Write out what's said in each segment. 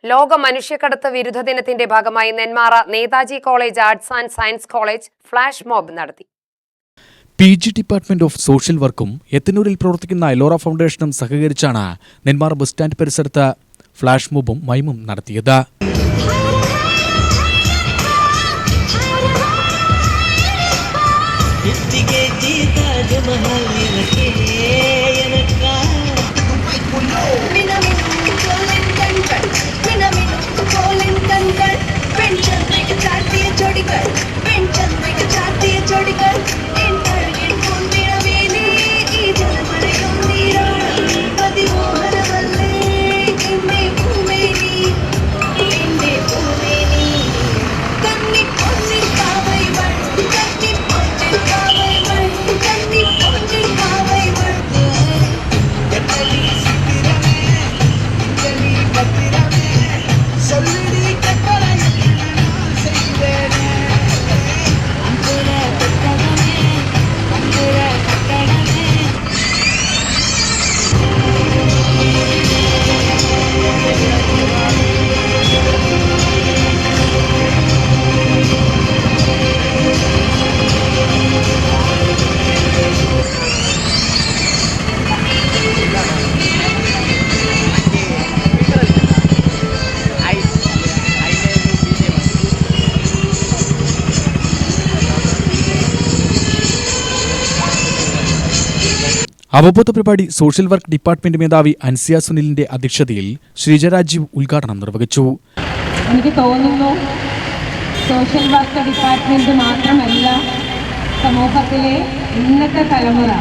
ലോക മനുഷ്യക്കടത്ത് വിരുദ്ധ ദിനത്തിന്റെ ഭാഗമായി Nenmara Netaji college arts and science college flash mob നടത്തി. PG ഡിപ്പാർട്ട്മെന്റ് ഓഫ് സോഷ്യൽ വർക്കും എത്തനൂരിൽ പ്രവർത്തിക്കുന്ന എലോറ ഫൗണ്ടേഷനും സഹകരിച്ചാണ് നെന്മാറ ബസ് സ്റ്റാൻഡ് പരിസരത്ത് ഫ്ലാഷ് മോബും മൈമും നടത്തിയത്. അവബോധ പരിപാടി സോഷ്യൽ വർക്ക് ഡിപ്പാർട്ട്മെന്റ് മേധാവി അൻസിയ സുനിലിന്റെ അധ്യക്ഷതയിൽ ശ്രീജ രാജീവ് ഉദ്ഘാടനം നിർവഹിച്ചു. എനിക്ക് തോന്നുന്നു സോഷ്യൽ വർക്ക് ഡിപ്പാർട്ട്മെന്റ് മാത്രമല്ല, സമൂഹത്തിലെ ഇന്നത്തെ തലമുറ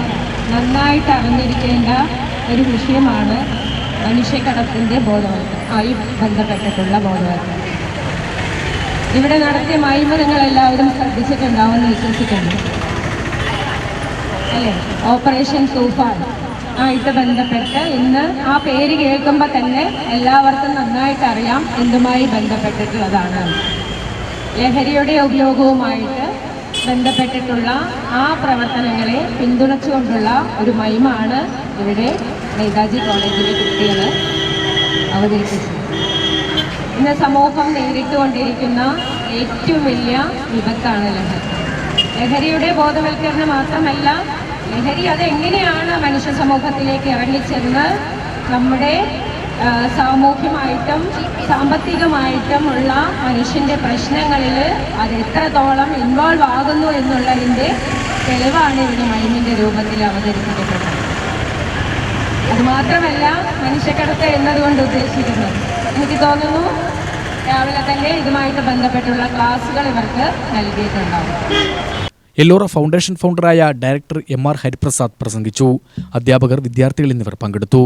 നന്നായിട്ട് അറിഞ്ഞിരിക്കേണ്ട ഒരു വിഷയമാണ് മനുഷ്യക്കടത്തിന്റെ ബോധവൽക്കരണവുമായി ബന്ധപ്പെട്ടിട്ടുള്ള ബോധവൽക്കരണം. ഇവിടെ നടത്തിയ മൈമ നിങ്ങളെല്ലാവരും ശ്രദ്ധിച്ചിട്ടുണ്ടാവുമെന്ന് വിശ്വസിക്കുന്നു അല്ലേ? ഓപ്പറേഷൻ തൂഫാൻ ആയിട്ട് ബന്ധപ്പെട്ട് ഇന്ന് ആ പേര് കേൾക്കുമ്പോൾ തന്നെ എല്ലാവർക്കും നന്നായിട്ട് അറിയാം എന്തുമായി ബന്ധപ്പെട്ടിട്ടുള്ളതാണ്. ലഹരിയുടെ ഉപയോഗവുമായിട്ട് ബന്ധപ്പെട്ടിട്ടുള്ള ആ പ്രവർത്തനങ്ങളെ പിന്തുണച്ചുകൊണ്ടുള്ള ഒരു മൈമാണ് ഇവിടെ നേതാജി കോളേജിലെ കുട്ടികൾ അവതരിപ്പിച്ചത്. ഇന്ന് സമൂഹം നേരിട്ടുകൊണ്ടിരിക്കുന്ന ഏറ്റവും വലിയ വിപത്താണ് ലഹരി. ലഹരിയുടെ ബോധവൽക്കരണം മാത്രമല്ല, ലഹരി അതെങ്ങനെയാണ് മനുഷ്യ സമൂഹത്തിലേക്ക് ഇറങ്ങിച്ചെന്ന് നമ്മുടെ സാമൂഹ്യമായിട്ടും സാമ്പത്തികമായിട്ടും ഉള്ള മനുഷ്യൻ്റെ പ്രശ്നങ്ങളിൽ അത് എത്രത്തോളം ഇൻവോൾവ് ആകുന്നു എന്നുള്ളതിൻ്റെ തെളിവാണ് ഇവിടെ മൈമിൻ്റെ രൂപത്തിൽ അവതരിപ്പിക്കപ്പെട്ടത്. അതുമാത്രമല്ല, മനുഷ്യക്കടത്ത് എന്നതുകൊണ്ട് ഉദ്ദേശിക്കുന്നത് എനിക്ക് തോന്നുന്നു രാവിലെ തന്നെ ഇതുമായിട്ട് ബന്ധപ്പെട്ടുള്ള ക്ലാസുകൾ ഇവർക്ക് നൽകിയിട്ടുണ്ടാവും. എല്ലോറ ഫൗണ്ടേഷൻ ഫൗണ്ടറായ ഡയറക്ടർ MR ഹരിപ്രസാദ് പ്രസംഗിച്ചു. അധ്യാപകർ, വിദ്യാർത്ഥികൾ എന്നിവർ പങ്കെടുത്തു.